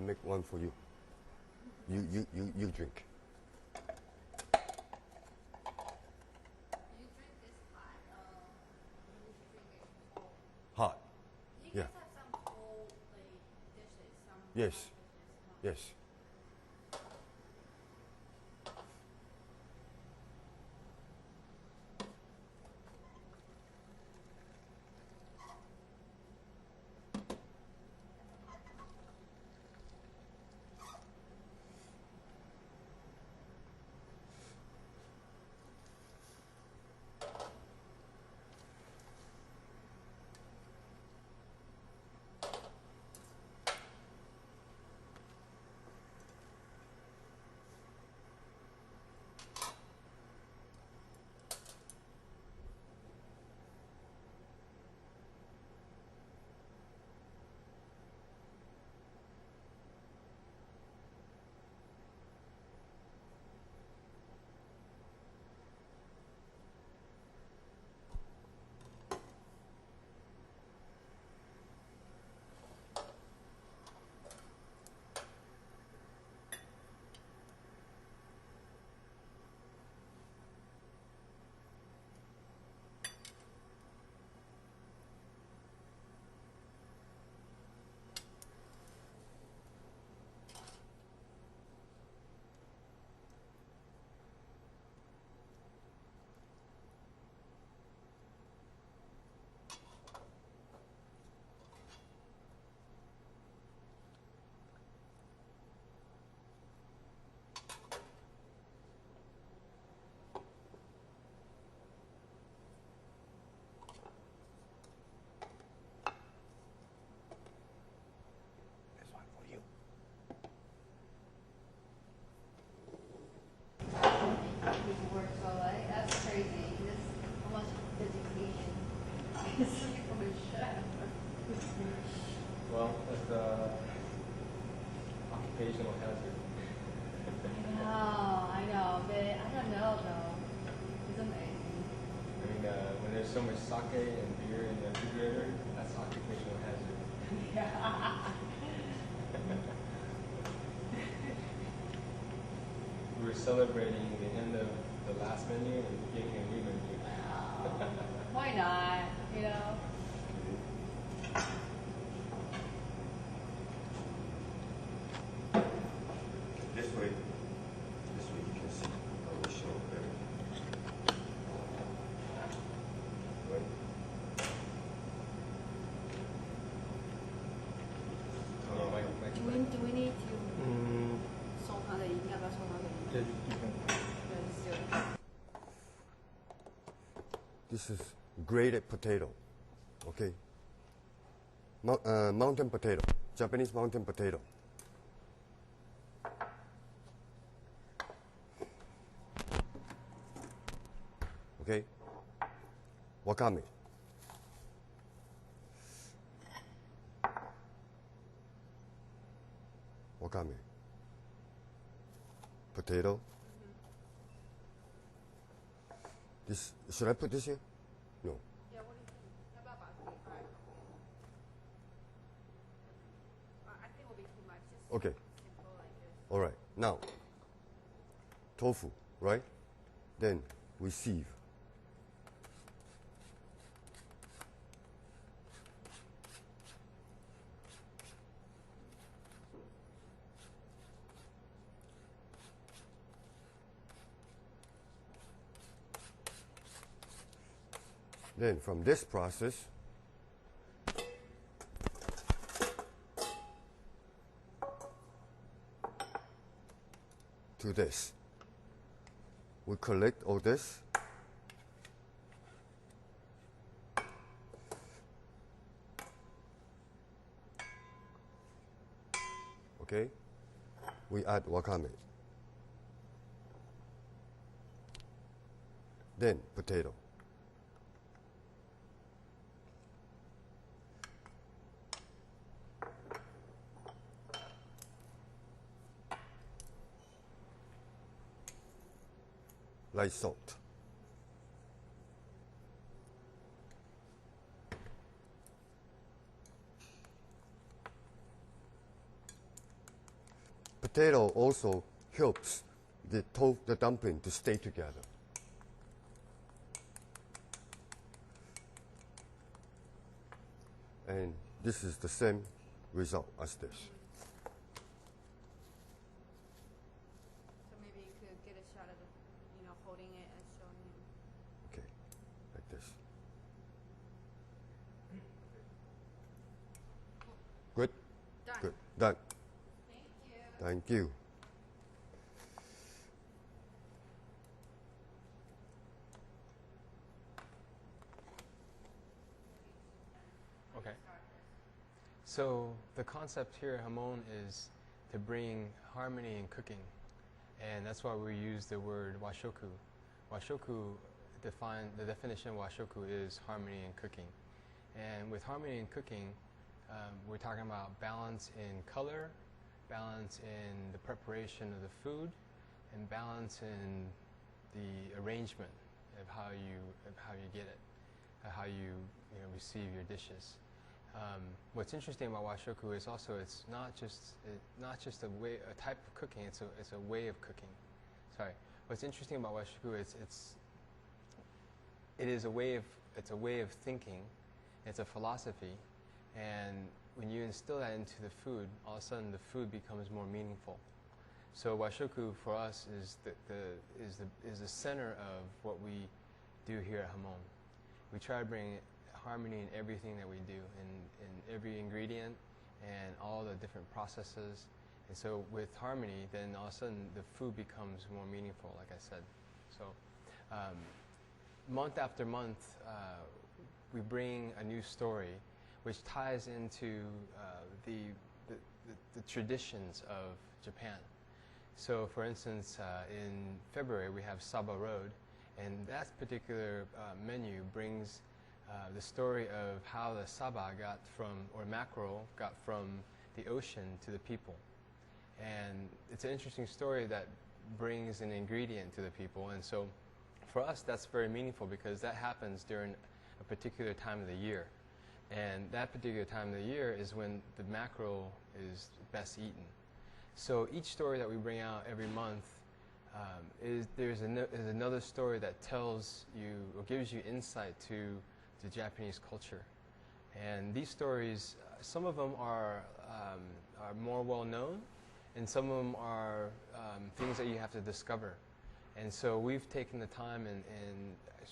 make one for you. You drink. You drink this hot, you drink it cold. Hot. You Yeah. guys have some cold like dishes, some Yes. hot dishes. Huh? Yes. This one for you. People work so late. That's crazy. This how much education is from a chef. Well, that's occupational hazard. I know, but I don't know though. It's amazing. I mean, when there's so much sake and beer in the refrigerator, that's occupational hazard. Yeah. We were celebrating the end of the last menu and beginning a new menu. Why not? You know. This way you can see. I will show better. Right. Do we need to送他的音？要不要送他的音？对，This is grated potato. Okay. Mountain potato. Japanese mountain potato. Okay. Wakame. Wakame. Potato. This, should I put this here? No. Yeah, what do you think? How about basket? I think it will be too much. Just Okay. simple like this. All right. Now, tofu, right? Then we sieve. Then from this process, to this, we collect all this. Okay, we add wakame. Then potato. Light salt. potato also helps the dumpling to stay together. And this is the same result as this. So maybe you could get a shot of the, holding it and showing him. Okay, like this. Good? Done. Good. Done. Thank you. Thank you. Okay. So the concept here at Hamon is to bring harmony in cooking, and that's why we use the word washoku. Washoku, the definition of washoku is harmony in cooking, and with harmony in cooking, we're talking about balance in color, balance in the preparation of the food, and balance in the arrangement of how you get it, how you receive your dishes. What's interesting about washoku is also it's not just a type of cooking. It's a way of cooking. Sorry. What's interesting about washoku is it's a way of thinking. It's a philosophy, and when you instill that into the food, all of a sudden the food becomes more meaningful. So washoku for us is the center of what we do here at Hamon. We try to bring harmony in everything that we do, in every ingredient and all the different processes. And so with harmony, then all of a sudden the food becomes more meaningful, like I said. So month after month, we bring a new story which ties into the traditions of Japan. So for instance, in February we have Saba Road, and that particular menu brings the story of how the saba mackerel got from the ocean to the people. And it's an interesting story that brings an ingredient to the people. And so for us, that's very meaningful because that happens during a particular time of the year. And that particular time of the year is when the mackerel is best eaten. So each story that we bring out every month there's another story that tells you or gives you insight to the Japanese culture. And these stories, some of them are more well known, and some of them are things that you have to discover. And so we've taken the time, and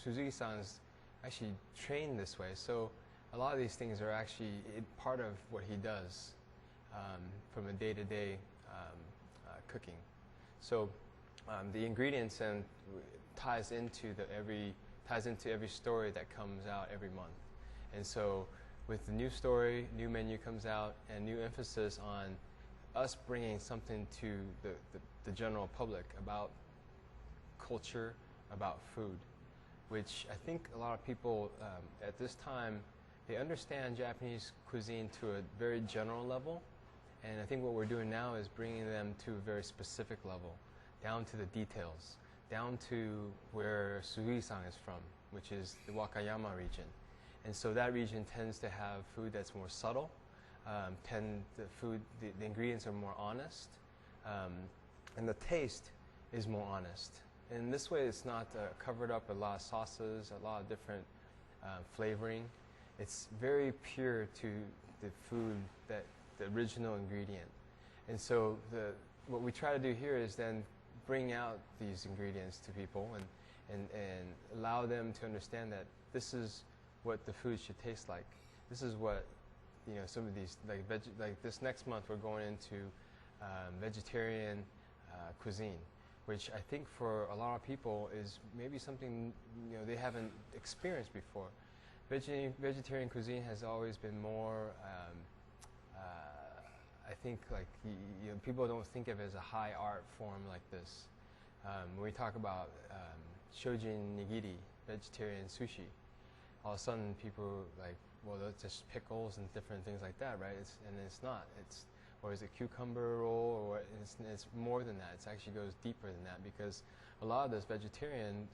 Suzuki-san is actually trained this way. So a lot of these things are actually part of what he does from a day-to-day cooking. So the ingredients and ties into every story that comes out every month. And so with the new story, new menu comes out, and new emphasis on us bringing something to the general public about culture, about food, which I think a lot of people at this time, they understand Japanese cuisine to a very general level. And I think what we're doing now is bringing them to a very specific level, down to the details, down to where Suzuki-san is from, which is the Wakayama region. And so that region tends to have food that's more subtle, the ingredients are more honest, and the taste is more honest. And this way it's not covered up with a lot of sauces, a lot of different flavoring. It's very pure to the food, the original ingredient. And so what we try to do here is then bring out these ingredients to people and allow them to understand that this is what the food should taste like. This is what, some of these, like this next month we're going into vegetarian cuisine, which I think for a lot of people is maybe something they haven't experienced before. Vegetarian cuisine has always been more, I think, like people don't think of it as a high art form like this. When we talk about shojin nigiri, vegetarian sushi, all of a sudden people like, well, that's just pickles and different things like that, right? And it's not. Or is it cucumber roll? Or it's more than that. It actually goes deeper than that, because a lot of this vegetarian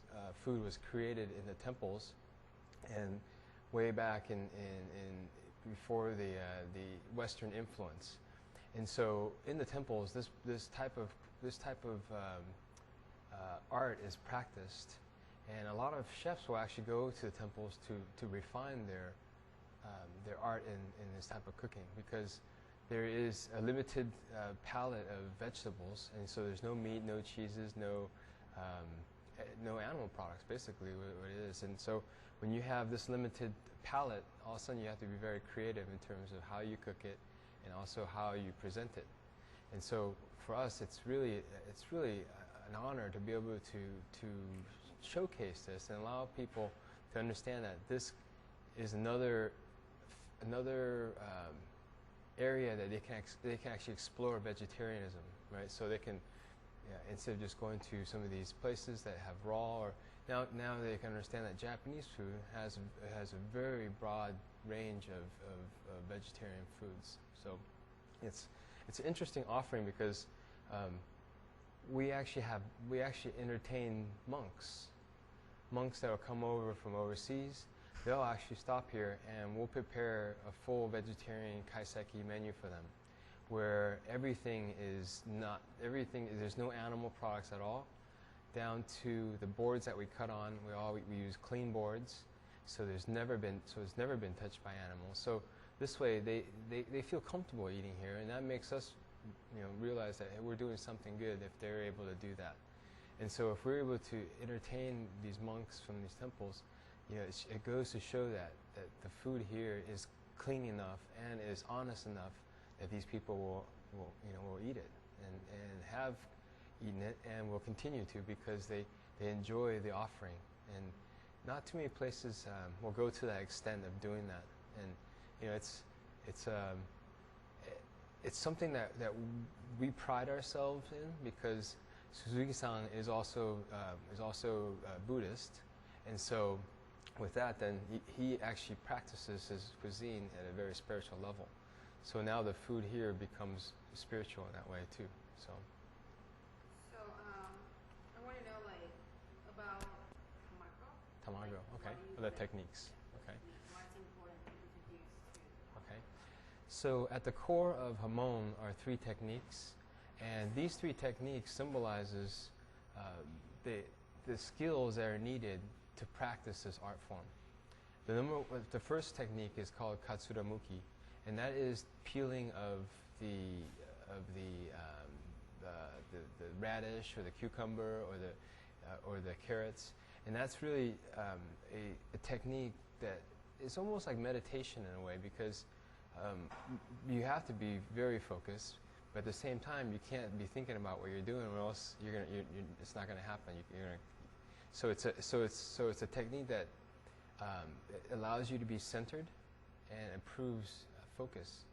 food was created in the temples, and way back in before the Western influence. And so in the temples, this type of art is practiced, and a lot of chefs will actually go to the temples to refine their art in this type of cooking, because there is a limited palette of vegetables, and so there's no meat, no cheeses, no animal products, basically what it is. And so when you have this limited palette, all of a sudden you have to be very creative in terms of how you cook it and also how you present it. And so for us, it's really an honor to be able to showcase this and allow people to understand that this is another area that they can actually explore vegetarianism, right? So they can, instead of just going to some of these places that have raw, or now they can understand that Japanese food has a very broad range of vegetarian foods. So it's an interesting offering, because we actually entertain monks that will come over from overseas. They'll actually stop here, and we'll prepare a full vegetarian kaiseki menu for them, where there's no animal products at all, down to the boards that we cut on. We use clean boards, so it's never been touched by animals. So this way they feel comfortable eating here, and that makes us realize that we're doing something good if they're able to do that. And so if we're able to entertain these monks from these temples, it goes to show that the food here is clean enough and is honest enough that these people will eat it and have eaten it and will continue to, because they enjoy the offering. And not too many places will go to that extent of doing that. And it's something that we pride ourselves in, because Suzuki-san is also Buddhist, and so with that, then he actually practices his cuisine at a very spiritual level. So now the food here becomes spiritual in that way too. So I want to know about tamago, okay, the techniques, okay. Why it's important to introduce to. Okay. So at the core of Hamon are 3 techniques, and these 3 techniques symbolizes the skills that are needed to practice this art form. The first technique is called katsuramuki, and that is peeling of the radish or the cucumber or the carrots, and that's really a technique that is almost like meditation in a way, because you have to be very focused, but at the same time you can't be thinking about what you're doing, or else it's not going to happen. So it's a technique that allows you to be centered and improves focus.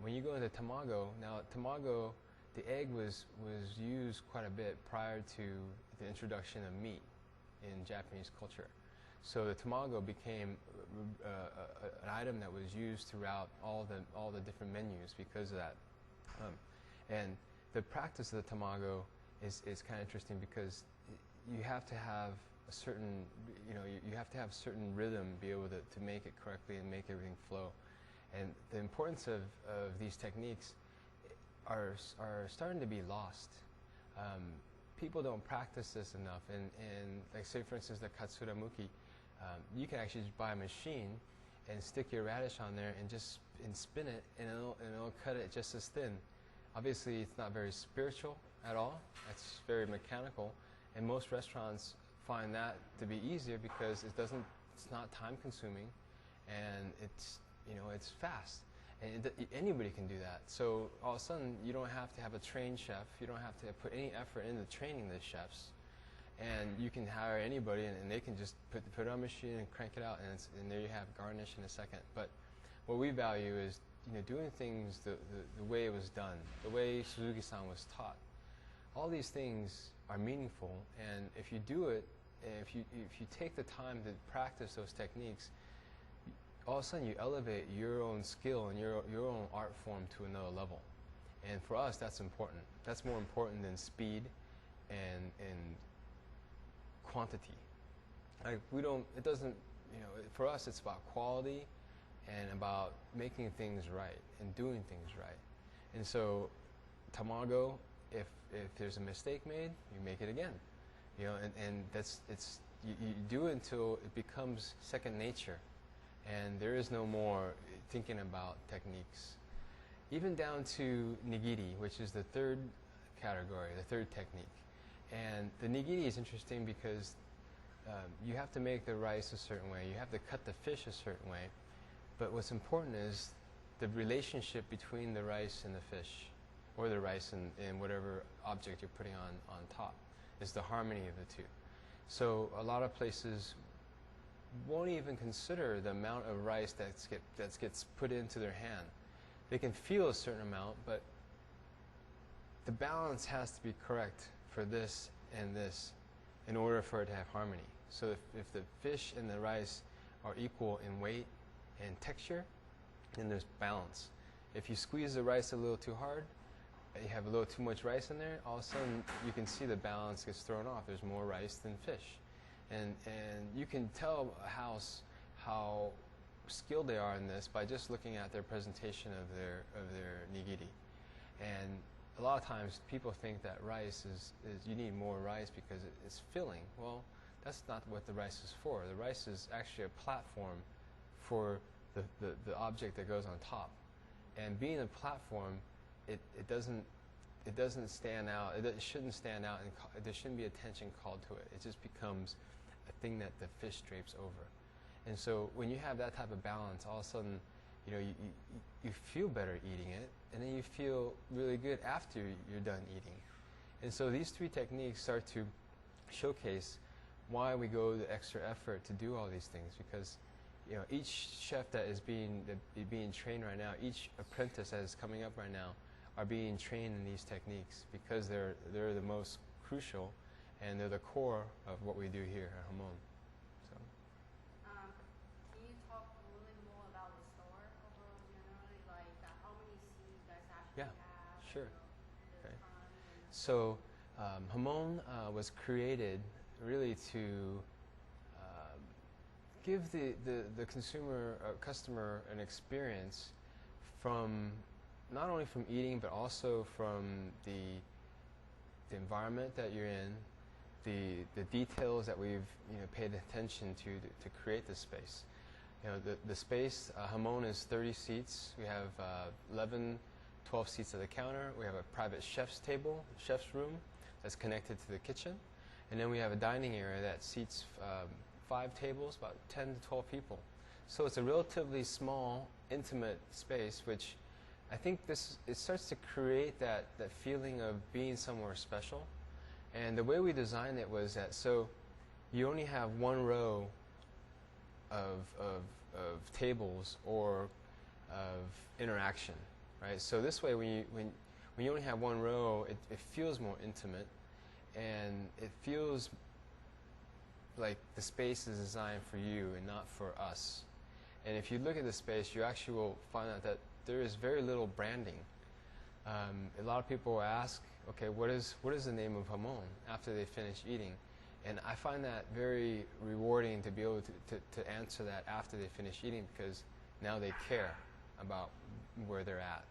When you go into tamago, the egg was used quite a bit prior to the introduction of meat in Japanese culture. So the tamago became an item that was used throughout all the different menus because of that. And the practice of the tamago is kind of interesting, because you have to have a certain, you have to have certain rhythm, be able to make it correctly and make everything flow. And the importance of these techniques are starting to be lost. People don't practice this enough, and like say for instance the katsuramuki, you can actually just buy a machine and stick your radish on there and spin it, and it'll cut it just as thin. Obviously it's not very spiritual at all, it's very mechanical, and most restaurants find that to be easier because it's not time consuming, and it's fast, and anybody can do that. So all of a sudden you don't have to have a trained chef, you don't have to put any effort into training the chefs, and you can hire anybody, and they can just put it on a machine and crank it out, and there you have garnish in a second. But what we value is doing things the way it was done, the way Suzuki-san was taught. All these things are meaningful, and if you do it, if you take the time to practice those techniques, all of a sudden you elevate your own skill and your own art form to another level. And for us, that's important. That's more important than speed and quantity. Like for us it's about quality and about making things right and doing things right. And so tamago, if there's a mistake made, you make it again. You know, and you do it until it becomes second nature, and there is no more thinking about techniques. Even down to nigiri, which is the third category, the third technique. And the nigiri is interesting because you have to make the rice a certain way, you have to cut the fish a certain way, but what's important is the relationship between the rice and the fish, or the rice and whatever object you're putting on top, is the harmony of the two. So a lot of places won't even consider the amount of rice that gets put into their hand. They can feel a certain amount, but the balance has to be correct for this and this in order for it to have harmony. So if the fish and the rice are equal in weight and texture, then there's balance. If you squeeze the rice a little too hard, you have a little too much rice in there, all of a sudden you can see the balance gets thrown off. There's more rice than fish. And you can tell a house how skilled they are in this by just looking at their presentation of their nigiri. And a lot of times people think that rice is you need more rice because it's filling. Well, that's not what the rice is for. The rice is actually a platform for the object that goes on top. And being a platform, it doesn't stand out. It shouldn't stand out, and there shouldn't be attention called to it. It just becomes a thing that the fish drapes over. And so when you have that type of balance, all of a sudden, you know, you feel better eating it, and then you feel really good after you're done eating. And so these three techniques start to showcase why we go the extra effort to do all these things, because you know, each chef that is being trained right now, each apprentice that is coming up right now, are being trained in these techniques because they're the most crucial, and they're the core of what we do here at Hamon. So. Can you talk a little bit more about the store overall, generally, like how many seats you guys actually have? Sure. You know, Okay. time So Hamon was created really to give the customer an experience from not only from eating, but also from the environment that you're in, the details that we've paid attention to create this space. You know, the space, Hamon is 30 seats. We have 12 seats at the counter. We have a private chef's table, chef's room that's connected to the kitchen. And then we have a dining area that seats 5 tables, about 10 to 12 people. So it's a relatively small, intimate space, which I think it starts to create that feeling of being somewhere special. And the way we designed it was that, so you only have one row of tables or of interaction, right? So this way, when you only have one row, it feels more intimate, and it feels like the space is designed for you and not for us. And if you look at the space, you actually will find out that there is very little branding. A lot of people ask, okay, what is the name of Hamon after they finish eating? And I find that very rewarding to be able to answer that after they finish eating, because now they care about where they're at.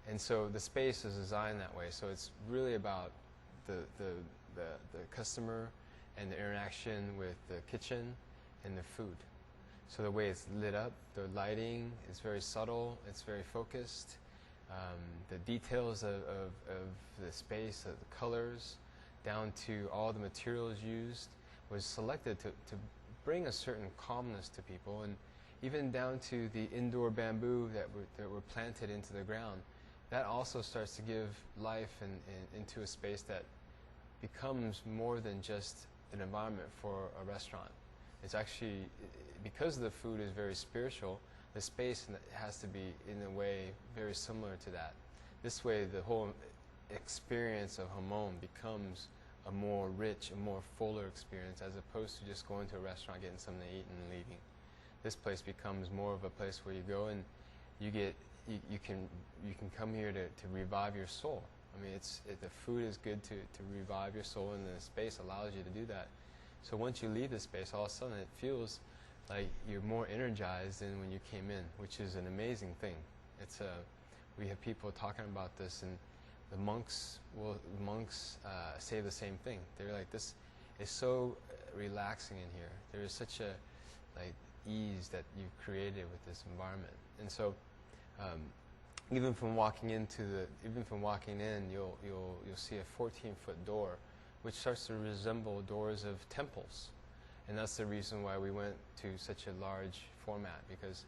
And so the space is designed that way. So it's really about the customer and the interaction with the kitchen and the food. So the way it's lit up, the lighting is very subtle, it's very focused. The details of the space, of the colors, down to all the materials used, was selected to bring a certain calmness to people, and even down to the indoor bamboo that were planted into the ground. That also starts to give life into a space that becomes more than just an environment for a restaurant. It's actually, because the food is very spiritual, the space has to be, in a way, very similar to that. This way, the whole experience of Hamon becomes a more rich, a more fuller experience, as opposed to just going to a restaurant, getting something to eat, and leaving. This place becomes more of a place where you go and you can come here to revive your soul. I mean, the food is good to revive your soul, and the space allows you to do that. So once you leave the space, all of a sudden it feels like you're more energized than when you came in, which is an amazing thing. we have people talking about this, and the monks say the same thing. They're like, this is so relaxing in here. There is such a like ease that you've created with this environment. And so even from walking in, you'll see a 14-foot door, which starts to resemble doors of temples. And that's the reason why we went to such a large format, because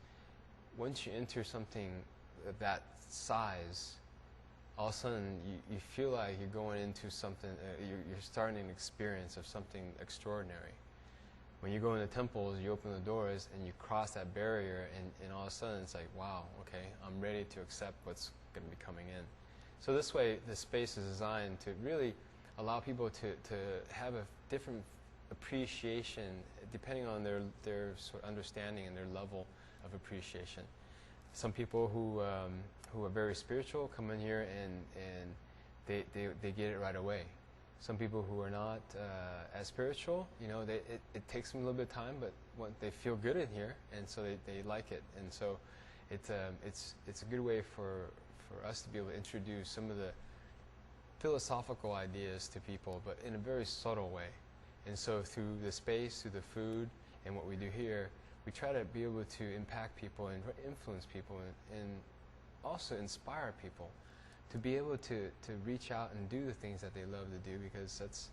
once you enter something that size, all of a sudden you feel like you're going into something, you're starting an experience of something extraordinary. When you go into temples, you open the doors and you cross that barrier, and all of a sudden it's like, wow, okay, I'm ready to accept what's going to be coming in. So this way, the space is designed to really allow people to have a different appreciation depending on their sort of understanding and their level of appreciation. Some people who are very spiritual come in here and they get it right away. Some people who are not as spiritual, it takes them a little bit of time, but they feel good in here, and so they like it. And so it's a good way for us to be able to introduce some of the philosophical ideas to people, but in a very subtle way. And so through the space, through the food, and what we do here, we try to be able to impact people and influence people and also inspire people to be able to reach out and do the things that they love to do, because that's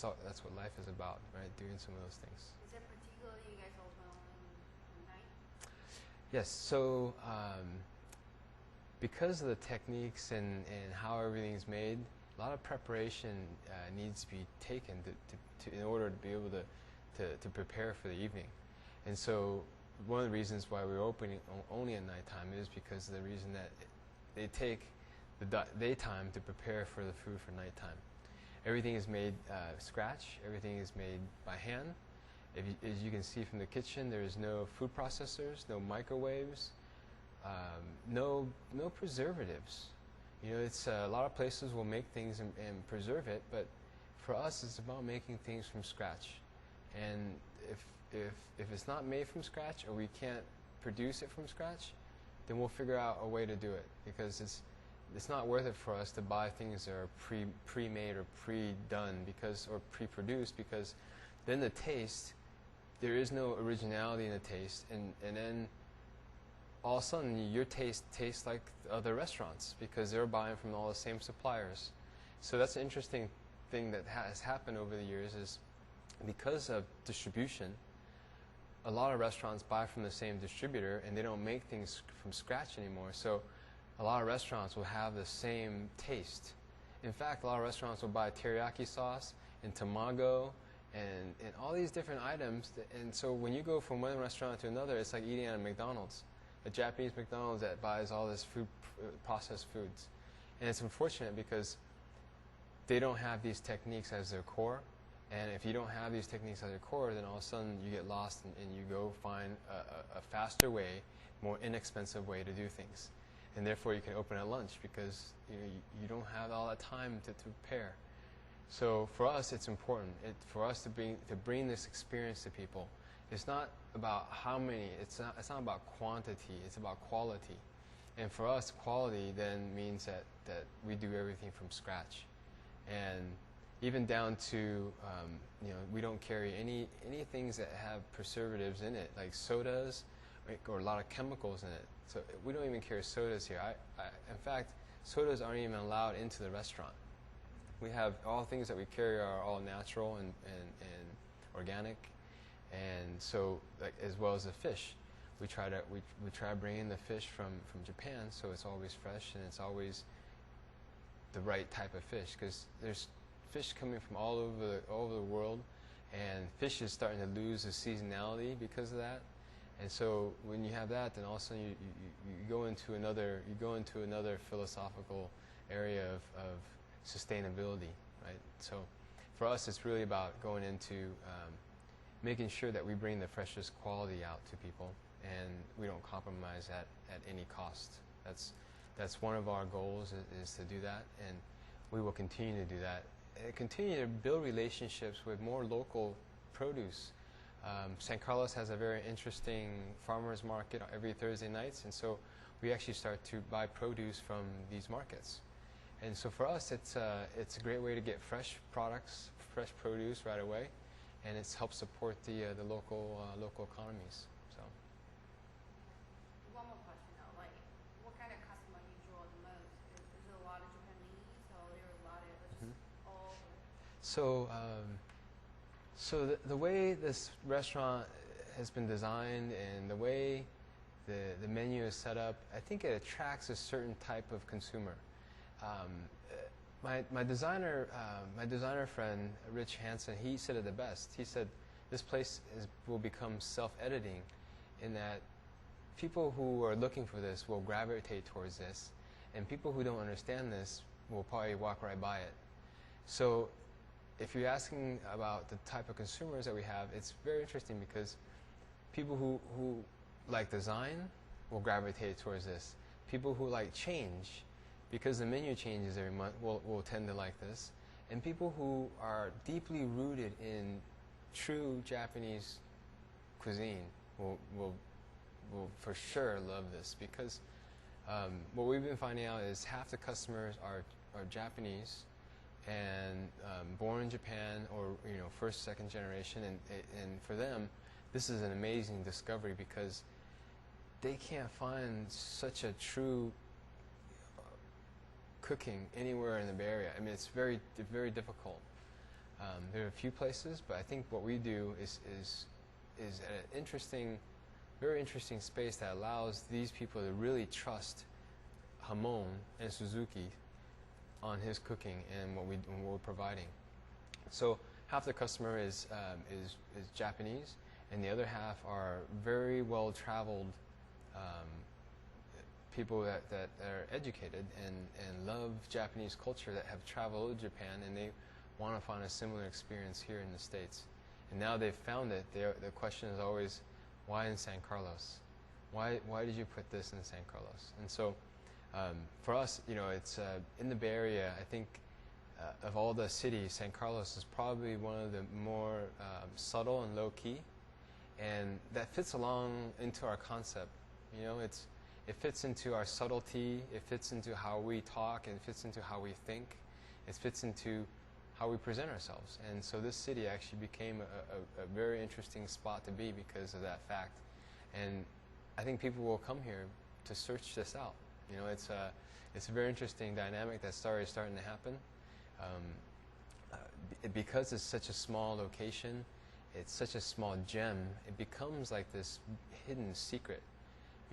what life is about, right? Doing some of those things. Is it particularly you guys open on night? Yes. So because of the techniques and how everything's made, a lot of preparation needs to be taken in order to be able to prepare for the evening. And so one of the reasons why we're opening only at nighttime is because of the reason that they take the daytime to prepare for the food for nighttime. Everything is made scratch. Everything is made by hand. As you can see from the kitchen, there is no food processors, no microwaves, no preservatives. It's a lot of places will make things and preserve it, but for us, it's about making things from scratch. And if it's not made from scratch, or we can't produce it from scratch, then we'll figure out a way to do it, because it's not worth it for us to buy things that are pre-made or pre-done or pre-produced, because then the taste, there is no originality in the taste, and then all of a sudden your taste tastes like other restaurants, because they're buying from all the same suppliers. So that's an interesting thing that has happened over the years, is because of distribution, a lot of restaurants buy from the same distributor and they don't make things from scratch anymore. So a lot of restaurants will have the same taste. In fact, a lot of restaurants will buy teriyaki sauce and tamago and all these different items. And so when you go from one restaurant to another, it's like eating at a McDonald's, a Japanese McDonald's that buys all this food, processed foods. And it's unfortunate because they don't have these techniques as their core. And if you don't have these techniques as your core, then all of a sudden you get lost and you go find a faster way, more inexpensive way to do things. And therefore you can open at lunch, because you don't have all that time to prepare. So for us, it's important for us to bring this experience to people. It's not about how many. It's not about quantity. It's about quality. And for us, quality then means that we do everything from scratch, and even down to we don't carry any things that have preservatives in it, like sodas, or a lot of chemicals in it. So we don't even carry sodas here. In fact, sodas aren't even allowed into the restaurant. We have all things that we carry are all natural and organic, and so as well as the fish. We try to bring in the fish from Japan, so it's always fresh and it's always the right type of fish, because there's fish coming from all over the world, and fish is starting to lose its seasonality because of that. And so when you have that, then all of a sudden you go into another philosophical area of sustainability, right? So for us, it's really about going into making sure that we bring the freshest quality out to people, and we don't compromise at any cost. That's one of our goals, is to do that, and we will continue to do that. Continue to build relationships with more local produce. San Carlos has a very interesting farmers market every Thursday nights, and so we actually start to buy produce from these markets. And so for us, it's a great way to get fresh products, fresh produce right away, and it's helped support the local economies. So. One more question though, like, what kind of customer you draw the most? Is it a lot of Japanese, or there are a lot of just all over? So the way this restaurant has been designed and the way the menu is set up, I think it attracts a certain type of consumer. My designer friend Rich Hansen, he said it the best. He said this place will become self-editing, in that people who are looking for this will gravitate towards this, and people who don't understand this will probably walk right by it. So if you're asking about the type of consumers that we have, it's very interesting because people who like design will gravitate towards this. People who like change, because the menu changes every month, will tend to like this. And people who are deeply rooted in true Japanese cuisine will for sure love this, because what we've been finding out is half the customers are Japanese and born in Japan, or first, second generation, and for them this is an amazing discovery, because they can't find such a true cooking anywhere in the Bay Area. I mean, it's very difficult. There are a few places, but I think what we do is an very interesting space that allows these people to really trust Hamon and Suzuki on his cooking and what we're providing. So half the customer is Japanese, and the other half are very well-traveled people that are educated and love Japanese culture, that have traveled to Japan, and they want to find a similar experience here in the States. And now they've found it. The question is always, why in San Carlos? Why did you put this in San Carlos? And so for us, it's in the Bay Area. I think of all the cities, San Carlos is probably one of the more subtle and low-key, and that fits along into our concept. It fits into our subtlety, it fits into how we talk, and it fits into how we think, it fits into how we present ourselves. And so this city actually became a very interesting spot to be because of that fact. And I think people will come here to search this out. It's a very interesting dynamic that's starting to happen. Because it's such a small location, it's such a small gem, it becomes like this hidden secret.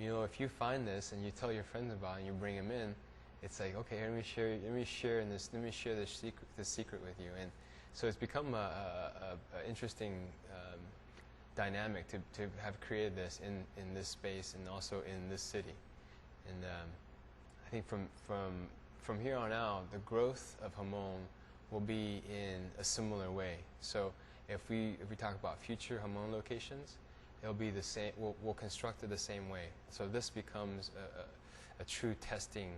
If you find this and you tell your friends about it and you bring them in, it's like, okay, let me share this secret with you. And so it's become a interesting dynamic to have created this in this space and also in this city. And I think from here on out, the growth of Hamon will be in a similar way. So if we talk about future Hamon locations, it'll be the same. We'll construct it the same way. So this becomes a true testing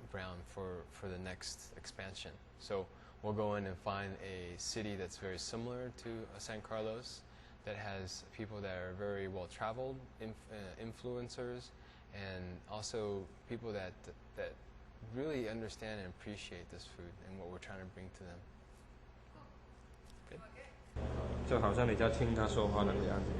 ground for the next expansion. So we'll go in and find a city that's very similar to San Carlos, that has people that are very well traveled, influencers, and also people that really understand and appreciate this food and what we're trying to bring to them. Good. 就好像你在听他说话的样子。